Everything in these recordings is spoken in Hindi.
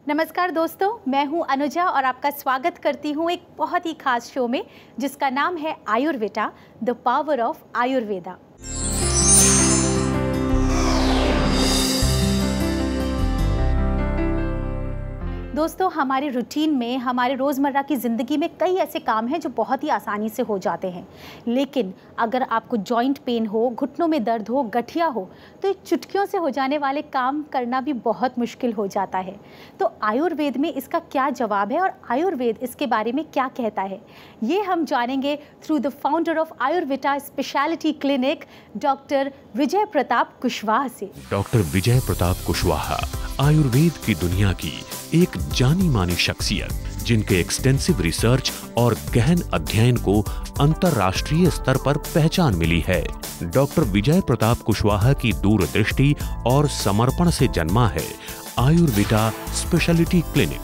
नमस्कार दोस्तों, मैं हूं अनुजा और आपका स्वागत करती हूं एक बहुत ही खास शो में जिसका नाम है Ayurveda, the power of Ayurveda. दोस्तों, हमारे रूटीन में, हमारे रोज़मर्रा की ज़िंदगी में कई ऐसे काम हैं जो बहुत ही आसानी से हो जाते हैं, लेकिन अगर आपको जॉइंट पेन हो, घुटनों में दर्द हो, गठिया हो, तो ये चुटकियों से हो जाने वाले काम करना भी बहुत मुश्किल हो जाता है। तो आयुर्वेद में इसका क्या जवाब है और आयुर्वेद इसके बारे में क्या कहता है, ये हम जानेंगे through the founder of Ayurveda speciality clinic, doctor Vijay Pratap Kushwaha से। डॉक्टर विजय प्रताप कुशवाहा आयुर्वेद की दुनिया की एक जानी मानी शख्सियत, जिनके एक्सटेंसिव रिसर्च और गहन अध्ययन को अंतर्राष्ट्रीय स्तर पर पहचान मिली है। डॉक्टर विजय प्रताप कुशवाहा की दूरदृष्टि और समर्पण से जन्मा है आयुर्वेदा स्पेशलिटी क्लिनिक,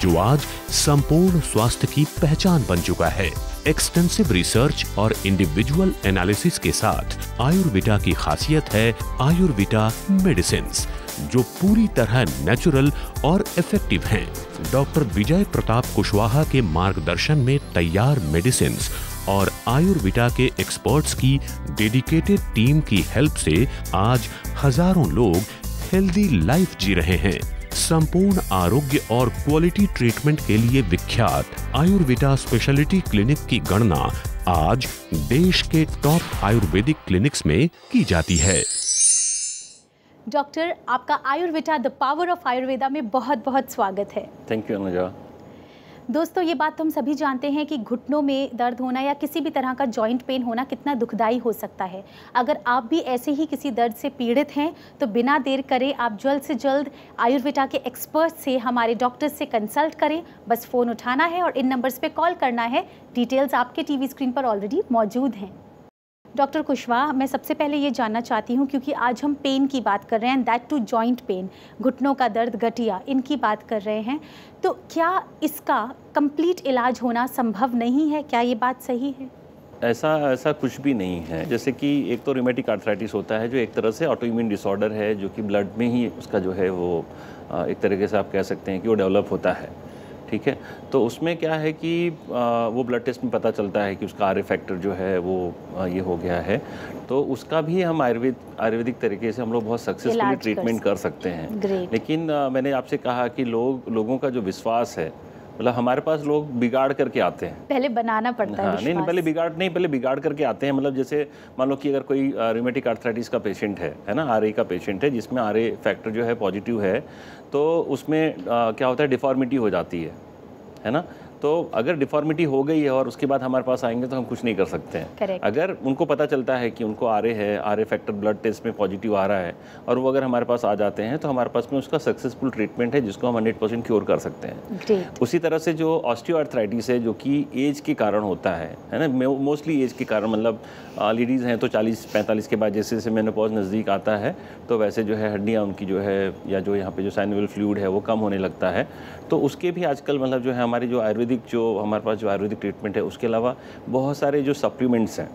जो आज संपूर्ण स्वास्थ्य की पहचान बन चुका है। एक्सटेंसिव रिसर्च और इंडिविजुअल एनालिसिस के साथ आयुर्वेदा की खासियत है आयुर्वेदा मेडिसिन्स, जो पूरी तरह नेचुरल और इफेक्टिव हैं। डॉक्टर विजय प्रताप कुशवाहा के मार्गदर्शन में तैयार मेडिसिन्स और आयुर्वेदा के एक्सपर्ट्स की डेडिकेटेड टीम की हेल्प से आज हजारों लोग हेल्दी लाइफ जी रहे हैं। संपूर्ण आरोग्य और क्वालिटी ट्रीटमेंट के लिए विख्यात आयुर्वेदा स्पेशलिटी क्लिनिक की गणना आज देश के टॉप आयुर्वेदिक क्लिनिक्स में की जाती है। डॉक्टर, आपका Ayurveda the power of Ayurveda में बहुत बहुत स्वागत है। Thank you Anuja. दोस्तों, ये बात तो हम सभी जानते हैं कि घुटनों में दर्द होना या किसी भी तरह का जॉइंट पेन होना कितना दुखदाई हो सकता है। अगर आप भी ऐसे ही किसी दर्द से पीड़ित हैं तो बिना देर करे आप जल्द से जल्द आयुर्वेदा के एक्सपर्ट से, हमारे डॉक्टर से कंसल्ट करें। बस फ़ोन उठाना है और इन नंबर्स पे कॉल करना है। डिटेल्स आपके टीवी स्क्रीन पर ऑलरेडी मौजूद हैं। डॉक्टर कुशवाहा, मैं सबसे पहले ये जानना चाहती हूँ, क्योंकि आज हम पेन की बात कर रहे हैं, दैट टू जॉइंट पेन, घुटनों का दर्द, गठिया, इनकी बात कर रहे हैं, तो क्या इसका कंप्लीट इलाज होना संभव नहीं है? क्या ये बात सही है? ऐसा कुछ भी नहीं है। जैसे कि एक तो रूमेटिक आर्थराइटिस होता है, जो एक तरह से ऑटोइम्यून डिसऑर्डर है, जो कि ब्लड में ही उसका जो है वो एक तरीके से आप कह सकते हैं कि वो डेवलप होता है। ठीक है, तो उसमें क्या है कि वो ब्लड टेस्ट में पता चलता है कि उसका आर फैक्टर जो है वो ये हो गया है, तो उसका भी हम आयुर्वेदिक तरीके से हम लोग बहुत सक्सेसफुली ट्रीटमेंट कर सकते हैं। लेकिन मैंने आपसे कहा कि लोगों का जो विश्वास है, मतलब हमारे पास लोग बिगाड़ करके आते हैं, पहले बनाना पड़ता है। हाँ, नहीं पहले बिगाड़ करके आते हैं। मतलब जैसे मान लो कि अगर कोई रूमेटिक आर्थराइटिस का पेशेंट है ना, आरए का पेशेंट है, जिसमें आरए फैक्टर जो है पॉजिटिव है, तो उसमें क्या होता है, डिफॉर्मिटी हो जाती है ना। तो अगर डिफॉर्मिटी हो गई है और उसके बाद हमारे पास आएंगे तो हम कुछ नहीं कर सकते हैं। Correct. अगर उनको पता चलता है कि उनको आरए है, आरए फैक्टर ब्लड टेस्ट में पॉजिटिव आ रहा है, और वो अगर हमारे पास आ जाते हैं तो हमारे पास में उसका सक्सेसफुल ट्रीटमेंट है, जिसको हम 100% क्योर कर सकते हैं। Great. उसी तरह से जो ऑस्टियोआर्थराइटिस है, जो कि एज के कारण होता है ना, मोस्टली एज के कारण, मतलब लेडीज़ हैं तो 40-45 के बाद जैसे जैसे मेनोपॉज नज़दीक आता है तो वैसे जो है हड्डियाँ उनकी जो है, या जो यहाँ पे जो साइनोवियल फ्लूइड है वो कम होने लगता है। तो उसके भी आजकल मतलब जो है हमारी जो आयुर्वेदिक, जो हमारे पास जो आयुर्वेदिक ट्रीटमेंट है, उसके अलावा बहुत सारे जो सप्लीमेंट्स हैं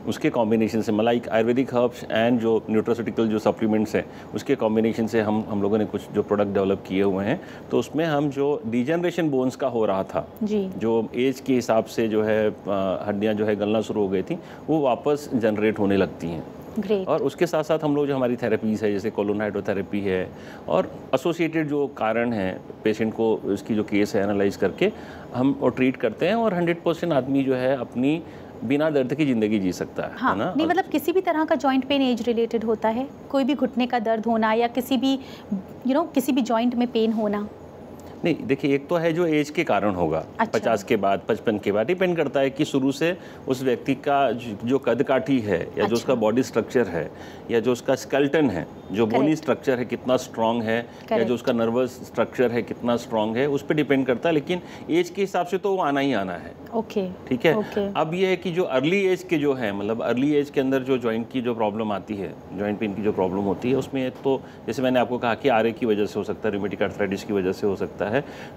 उसके कॉम्बिनेशन से, मतलब आयुर्वेदिक हर्ब्स एंड जो न्यूट्रास्यूटिकल जो सप्लीमेंट्स हैं उसके कॉम्बिनेशन से हम लोगों ने कुछ जो प्रोडक्ट डेवलप किए हुए हैं। तो उसमें हम जो डिजनरेशन बोन्स का हो रहा था जी, जो एज के हिसाब से जो है हड्डियाँ जो है गलना शुरू हो गई थी, वो वापस जनरेट होने लगती हैं। Great. और उसके साथ साथ हम लोग जो हमारी थेरेपीज़ है, जैसे कोलोन हाइड्रोथेरेपी है, और एसोसिएटेड जो कारण है पेशेंट को, उसकी जो केस है एनालाइज करके हम वो ट्रीट करते हैं, और 100% आदमी जो है अपनी बिना दर्द की ज़िंदगी जी सकता है। हाँ, है ना? नहीं, मतलब किसी भी तरह का जॉइंट पेन एज रिलेटेड होता है, कोई भी घुटने का दर्द होना या किसी भी किसी भी जॉइंट में पेन होना। नहीं, देखिए, एक तो है जो एज के कारण होगा, अच्छा, 50 के बाद, 55 के बाद, डिपेंड करता है कि शुरू से उस व्यक्ति का जो कद काठी है, या अच्छा, जो उसका बॉडी स्ट्रक्चर है, या जो उसका स्केलेटन है, जो बोनी स्ट्रक्चर है कितना स्ट्रांग है, या जो उसका नर्वस स्ट्रक्चर है कितना स्ट्रांग है, उस पर डिपेंड करता है। लेकिन एज के हिसाब से तो वो आना ही आना है। ओके, ठीक है। अब ये है कि जो अर्ली एज के जो है, मतलब अर्ली एज के अंदर जो जॉइंट की जो प्रॉब्लम आती है, जॉइंट पेन की जो प्रॉब्लम होती है, उसमें एक तो जैसे मैंने आपको कहा कि आरए की वजह से हो सकता है, रूमेटिक आर्थराइटिस की वजह से हो सकता है।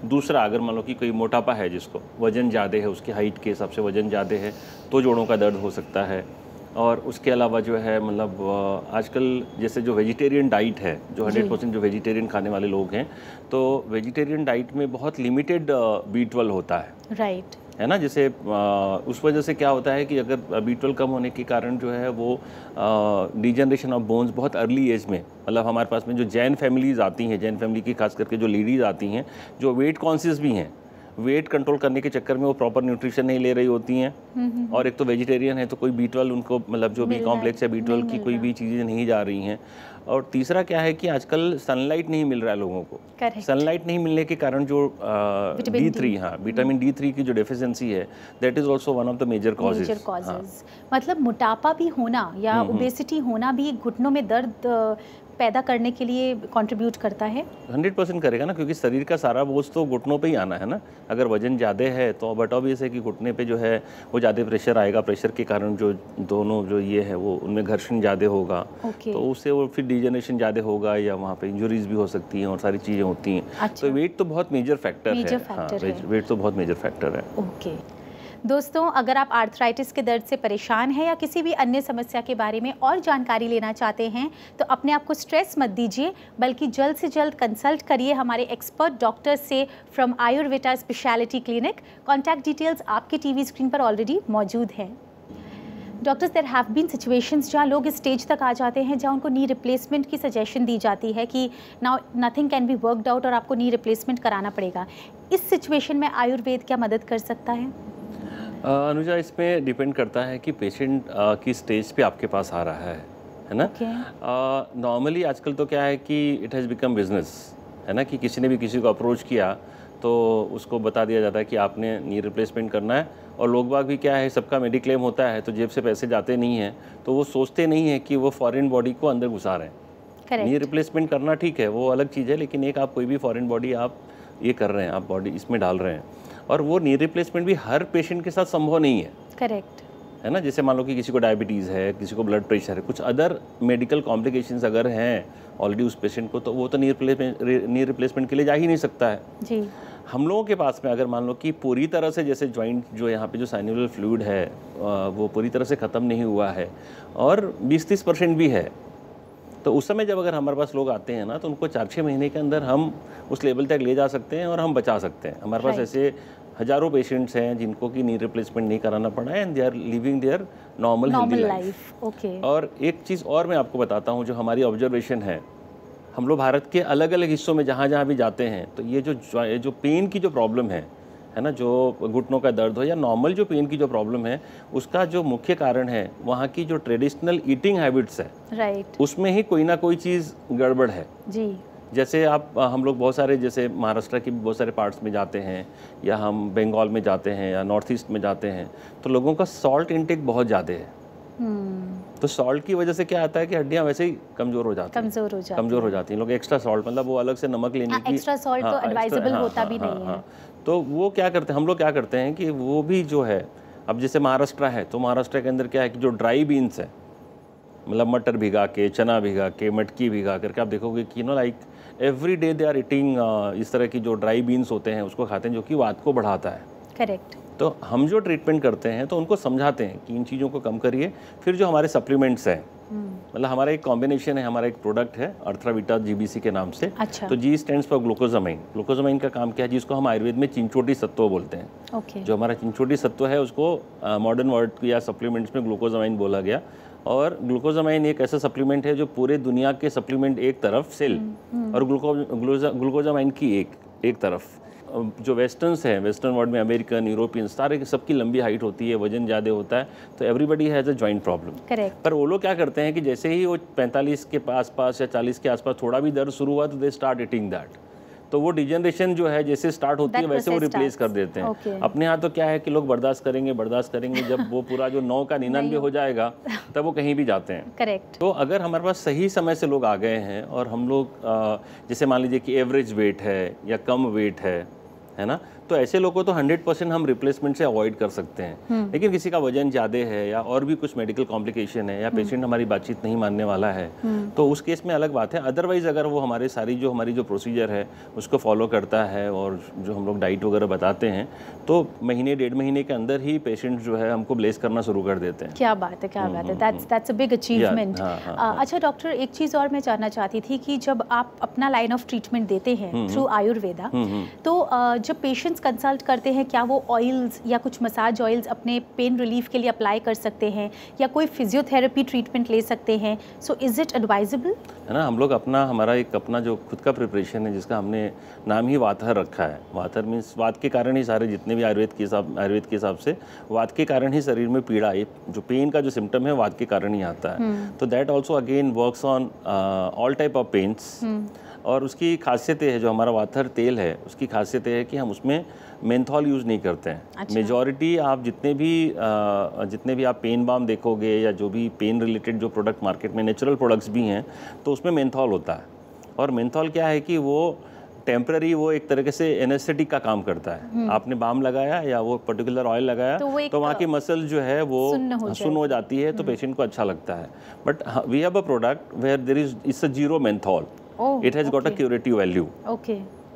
दूसरा, अगर मान लो कि कोई मोटापा है, जिसको वजन ज़्यादा है, उसकी हाइट के हिसाब से वजन ज़्यादा है, तो जोड़ों का दर्द हो सकता है। और उसके अलावा जो है मतलब आजकल जैसे जो वेजिटेरियन डाइट है, जो 100% जो वेजिटेरियन खाने वाले लोग हैं, तो वेजिटेरियन डाइट में बहुत लिमिटेड B12 होता है, राइट, है ना। जैसे उस वजह से क्या होता है कि अगर B12 कम होने के कारण जो है वो डिजनरेशन ऑफ बोन्स बहुत अर्ली एज में, मतलब हमारे पास में जो जैन फैमिलीज आती हैं, जैन फैमिली की खास करके जो लेडीज आती हैं जो वेट कॉन्शियस भी हैं, वेट कंट्रोल करने के चक्कर में वो प्रॉपर न्यूट्रिशन नहीं ले रही होती हैं, और एक तो वेजिटेरियन है तो कोई B12 उनको मतलब जो भी कॉम्प्लेक्स है B12 की कोई भी चीज़ें नहीं जा रही हैं। और तीसरा क्या है कि आजकल सनलाइट नहीं मिल रहा है लोगों को। सनलाइट नहीं मिलने के कारण जो D3, हाँ, विटामिन D3 की जो डेफिशिएंसी है, that is also one of the major causes. मतलब मोटापा भी होना या ओबेसिटी होना भी घुटनों में दर्द पैदा करने के लिए कंट्रीब्यूट करता है। 100% करेगा ना, क्योंकि शरीर का सारा बोझ तो घुटनों पे ही आना है ना। अगर वजन ज़्यादा है तो बट ऑब्वियस है कि घुटने पे जो है वो ज़्यादा प्रेशर आएगा, प्रेशर के कारण जो दोनों जो ये है वो उनमें घर्षण ज़्यादा होगा, तो उससे वो फिर डिजनरेशन ज़्यादा होगा या वहाँ पे इंजरीज भी हो सकती हैं और सारी चीज़ें होती हैं। अच्छा। तो वेट तो बहुत मेजर फैक्टर है। हाँ, वेट तो बहुत मेजर फैक्टर है। ओके दोस्तों, अगर आप आर्थराइटिस के दर्द से परेशान हैं या किसी भी अन्य समस्या के बारे में और जानकारी लेना चाहते हैं तो अपने आप को स्ट्रेस मत दीजिए, बल्कि जल्द से जल्द कंसल्ट करिए हमारे एक्सपर्ट डॉक्टर से from Ayurveda speciality clinic. Contact details आपके टीवी स्क्रीन पर ऑलरेडी मौजूद हैं। Doctors, there have been situations जहाँ लोग इस स्टेज तक आ जाते हैं जहाँ उनको नी रिप्लेसमेंट की सजेशन दी जाती है कि now nothing can be worked out और आपको नी रिप्लेसमेंट कराना पड़ेगा। इस सिचुएशन में आयुर्वेद क्या मदद कर सकता है? अनुजा, इसमें डिपेंड करता है कि पेशेंट किस स्टेज पे आपके पास आ रहा है ना। नॉर्मली आजकल तो क्या है कि इट हैज़ बिकम बिजनेस, है ना, कि किसी ने भी किसी को अप्रोच किया तो उसको बता दिया जाता है कि आपने नी रिप्लेसमेंट करना है, और लोग बाग भी क्या है, सबका मेडिक्लेम होता है तो जेब से पैसे जाते नहीं हैं, तो वो सोचते नहीं है कि वो फॉरेन बॉडी को अंदर घुसा रहे हैं। नी रिप्लेसमेंट करना ठीक है, वो अलग चीज़ है, लेकिन एक आप कोई भी फॉरेन बॉडी आप ये कर रहे हैं, आप बॉडी इसमें डाल रहे हैं, और वो नी रिप्लेसमेंट भी हर पेशेंट के साथ संभव नहीं है। करेक्ट है ना। जैसे मान लो कि किसी को डायबिटीज़ है, किसी को ब्लड प्रेशर है, कुछ अदर मेडिकल कॉम्प्लिकेशंस अगर हैं ऑलरेडी उस पेशेंट को, तो वो तो नी रिप्लेसमेंट के लिए जा ही नहीं सकता है जी। हम लोगों के पास में अगर मान लो कि पूरी तरह से जैसे जॉइंट जो यहाँ पे जो साइनोवियल फ्लूइड है वो पूरी तरह से ख़त्म नहीं हुआ है और 20-30% भी है, तो उस समय जब अगर हमारे पास लोग आते हैं ना, तो उनको 4-6 महीने के अंदर हम उस लेवल तक ले जा सकते हैं और हम बचा सकते हैं। हमारे पास ऐसे हज़ारों पेशेंट्स हैं जिनको कि नी रिप्लेसमेंट नहीं कराना पड़ा है, and they are living their normal healthy life. Okay. और एक चीज़ और मैं आपको बताता हूँ जो हमारी ऑब्जर्वेशन है, हम लोग भारत के अलग अलग हिस्सों में जहाँ भी जाते हैं, तो ये जो पेन की जो प्रॉब्लम है ना, जो घुटनों का दर्द हो या नॉर्मल जो पेन की जो प्रॉब्लम है, उसका जो मुख्य कारण है वहाँ की जो ट्रेडिशनल ईटिंग हैबिट्स है, राइट, उसमें ही कोई ना कोई चीज़ गड़बड़ है जी। जैसे हम लोग बहुत सारे जैसे महाराष्ट्र के बहुत सारे पार्ट्स में जाते हैं, या हम बंगाल में जाते हैं या नॉर्थ ईस्ट में जाते हैं, तो लोगों का सॉल्ट इंटेक बहुत ज़्यादा है। तो सॉल्ट की वजह से क्या आता है कि हड्डियां वैसे ही कमज़ोर हो जाती हैं। लोग एक्स्ट्रा सॉल्ट, मतलब वो अलग से नमक लेने की, एक्स्ट्रा सॉल्ट तो एडवाइजेबल होता भी नहीं है। तो वो क्या करते हैं, हम लोग क्या करते हैं कि वो भी जो है, अब जैसे महाराष्ट्र है तो महाराष्ट्र के अंदर क्या है कि जो ड्राई बीन्स है, मतलब मटर भिगा के, चना भिगा के, मटकी भिगा करके, आप देखोगे कि like every day they are eating इस तरह की जो ड्राई बीन्स होते हैं उसको खाते हैं, जो कि वात को बढ़ाता है। करेक्ट। तो हम जो ट्रीटमेंट करते हैं तो उनको समझाते हैं कि इन चीज़ों को कम करिए। फिर जो हमारे सप्लीमेंट्स हैं, मतलब हमारा एक कॉम्बिनेशन है, हमारा एक प्रोडक्ट है अर्थराविटा GBC के नाम से। अच्छा। तो G stands for glucosamine. Glucosamine का काम क्या है, जिसको हम आयुर्वेद में चिंचोटी सत्व बोलते हैं। ओके। जो हमारा चिंचोटी सत्व है उसको मॉडर्न वर्ड या सप्लीमेंट्स में ग्लूकोजामाइन बोला गया। और ग्लूकोजामाइन एक ऐसा सप्लीमेंट है जो पूरे दुनिया के सप्लीमेंट एक तरफ सेल और ग्लूकोजामाइन की एक तरफ, जो वेस्टर्न्स हैं, वेस्टर्न वर्ल्ड में अमेरिकन, यूरोपियन, सारे सबकी लंबी हाइट होती है, वजन ज़्यादा होता है, तो everybody has a joint problem. Correct. पर वो लोग क्या करते हैं कि जैसे ही वो 45 के आसपास या 40 के आसपास थोड़ा भी दर्द शुरू हुआ तो दे स्टार्ट ईटिंग दैट। तो वो डिजनरेशन जो है जैसे स्टार्ट होती है वैसे वो रिप्लेस कर देते हैं। Okay. अपने यहाँ तो क्या है कि लोग बर्दाश्त करेंगे, जब वो पूरा जो 9 का 99 हो जाएगा तब वो कहीं भी जाते हैं। करेक्ट। तो अगर हमारे पास सही समय से लोग आ गए हैं और हम लोग जैसे मान लीजिए कि एवरेज वेट है या कम वेट है ना, तो ऐसे लोगों को तो 100% हम रिप्लेसमेंट से अवॉइड कर सकते हैं। लेकिन किसी का वजन ज़्यादा है या और भी कुछ मेडिकल कॉम्प्लिकेशन है या पेशेंट हमारी बातचीत नहीं मानने वाला है, तो उस केस में अलग बात है। अदरवाइज़ अगर वो हमारी जो प्रोसीजर है उसको फॉलो करता है और जो हम लोग डाइट वगैरह बताते हैं, तो महीने 1.5 महीने के अंदर ही पेशेंट जो है हमको ब्लेस करना शुरू कर देते हैं। क्या बात है, क्या बात है, दैट्स अ बिग अचीवमेंट। अच्छा डॉक्टर, एक चीज़ और मैं जानना चाहती थी कि जब आप अपना लाइन ऑफ ट्रीटमेंट देते हैं थ्रू आयुर्वेदा, तो जब पेशेंट्स कंसल्ट करते हैं, क्या वो ऑयल्स या कुछ मसाज ऑयल्स अपने पेन रिलीफ के लिए अप्लाई कर सकते हैं या कोई फिजियोथेरेपी ट्रीटमेंट ले सकते हैं? So is it advisable? है ना, हम लोग हमारा जो खुद का प्रिपरेशन है जिसका हमने नाम ही वातहर रखा है। वातहर मीन्स वात के कारण ही सारे जितने भी आयुर्वेद के हिसाब से वात के कारण ही शरीर में पीड़ा, जो पेन का जो सिम्टम है वात के कारण ही आता है। तो that also again works on all type of pains. और उसकी खासियत है, जो हमारा वातहर तेल है उसकी खासियत है कि हम उसमें मेंथॉल यूज़ नहीं करते हैं। अच्छा। मेजॉरिटी आप जितने भी आप पेन बाम देखोगे या जो भी पेन रिलेटेड जो प्रोडक्ट मार्केट में नेचुरल प्रोडक्ट्स भी हैं, तो उसमें मेंथॉल होता है। और मेंथॉल क्या है कि वो टेम्पररी, वो एक तरीके से एनेस्थेटिक का काम करता है। आपने बाम लगाया या वो पर्टिकुलर ऑयल लगाया तो वहाँ की मसल जो है वो सुन्न हो जाती है, तो पेशेंट को अच्छा लगता है। But we have a product where there is a zero menthol, it has got a curative value.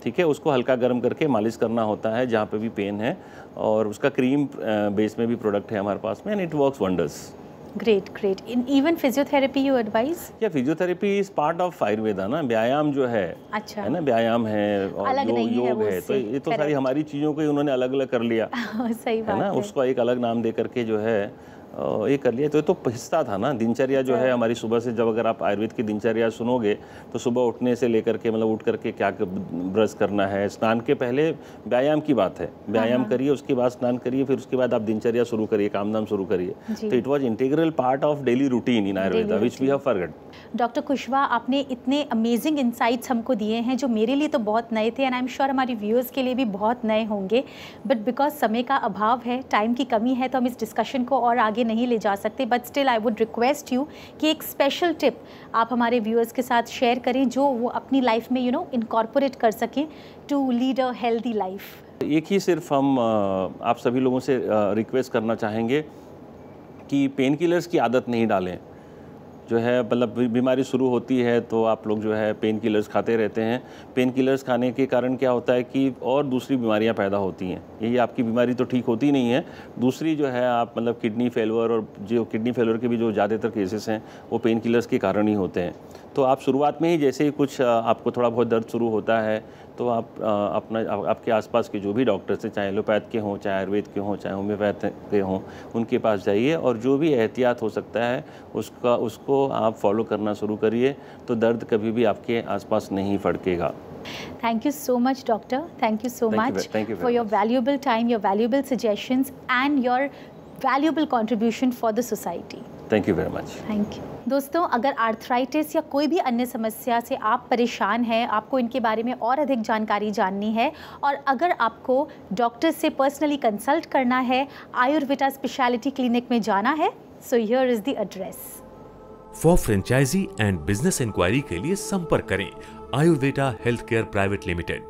ठीक है, उसको हल्का गर्म करके मालिश करना होता है जहाँ पे भी पेन है, और उसका क्रीम बेस में भी प्रोडक्ट है हमारे पास में, and it works wonders. Great. Even physiotherapy you advise? या physiotherapy is part of Ayurveda ना, व्यायाम जो है, अच्छा, है ना, व्यायाम है और योग है, तो ये तो सारी हमारी चीज़ों को ही उन्होंने अलग अलग कर लिया। सही बात है ना, उसको एक अलग नाम दे करके जो है ये कर लिया। तो ये तो हिस्सा था ना, दिनचर्या जो है हमारी सुबह से। जब अगर आप आयुर्वेद की दिनचर्या सुनोगे तो सुबह उठने से लेकर के मतलब उठ करके क्या ब्रश करना है, स्नान के पहले व्यायाम की बात है, व्यायाम करिए, उसके बाद स्नान करिए, फिर उसके बाद आप दिनचर्या शुरू करिए, काम धाम शुरू करिए। तो it was integral part of daily routine in Ayurveda which we have forgot. Doctor Kushwaha, आपने इतने अमेजिंग इंसाइट्स हमको दिए हैं जो मेरे लिए तो बहुत नए थे, एंड आई एम श्योर हमारी व्यूअर्स के लिए भी बहुत नए होंगे। बट बिकॉज समय का अभाव है, टाइम की कमी है, तो हम इस डिस्कशन को और आगे नहीं ले जा सकते। But still I would request you कि एक स्पेशल टिप आप हमारे व्यूअर्स के साथ शेयर करें जो वो अपनी लाइफ में इनकॉर्पोरेट कर सकें to lead a healthy life. एक ही सिर्फ हम आप सभी लोगों से रिक्वेस्ट करना चाहेंगे कि पेन किलर्स की आदत नहीं डालें। जो है मतलब बीमारी शुरू होती है तो आप लोग जो है पेन किलर्स खाते रहते हैं। पेन किलर्स खाने के कारण क्या होता है कि और दूसरी बीमारियां पैदा होती हैं। यही आपकी बीमारी तो ठीक होती नहीं है, दूसरी जो है आप मतलब किडनी फेलियर, और जो किडनी फेलियर के भी जो ज़्यादातर केसेस हैं वो पेन किलर्स के कारण ही होते हैं। तो आप शुरुआत में ही जैसे ही कुछ आपको थोड़ा बहुत दर्द शुरू होता है तो आप आपके आसपास के जो भी डॉक्टर्स हैं, चाहे एलोपैथ के हों, चाहे आयुर्वेद के हों, चाहे होम्योपैथ के हों, उनके पास जाइए और जो भी एहतियात हो सकता है उसको आप फॉलो करना शुरू करिए, तो दर्द कभी भी आपके आसपास नहीं फड़केगा। Thank you so much, Doctor. Thank you so much for your valuable time, your valuable suggestions, and your valuable contribution for the society. Thank you very much. Thank you. दोस्तों, अगर आर्थराइटिस या कोई भी अन्य समस्या से आप परेशान हैं, आपको इनके बारे में और अधिक जानकारी जाननी है, और अगर आपको डॉक्टर से पर्सनली कंसल्ट करना है, आयुर्वेदा स्पेशलिटी क्लिनिक में जाना है, so here is the address. For franchisee and business inquiry के लिए संपर्क करें Ayurveda health care private limited,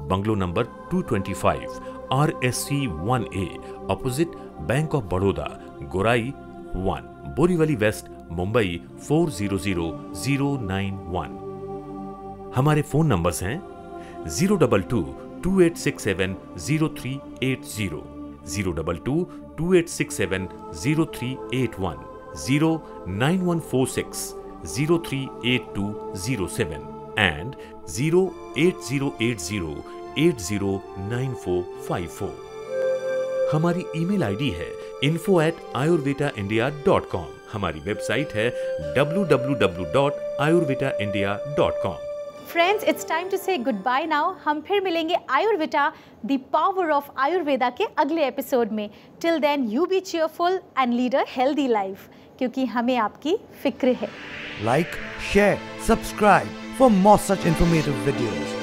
bungalow number 225, RSC 1A, opposite bank of Baroda, Gorai 1, Borivali west, Mumbai 400091। हमारे फोन नंबर्स हैं 022-2867-0380, 022-2867-0381, 09146-038207 and 08080809454। हमारी ईमेल आईडी है info@ayurvedaindia.com। हमारी वेबसाइट है www.ayurvedaindia.com। Friends, it's time to say good bye now. हम फिर मिलेंगे Ayurveda the power of Ayurveda के अगले एपिसोड में। Till then you be cheerful and lead a healthy life, क्योंकि हमें आपकी फिक्र है। Like, share, subscribe for more such informative videos.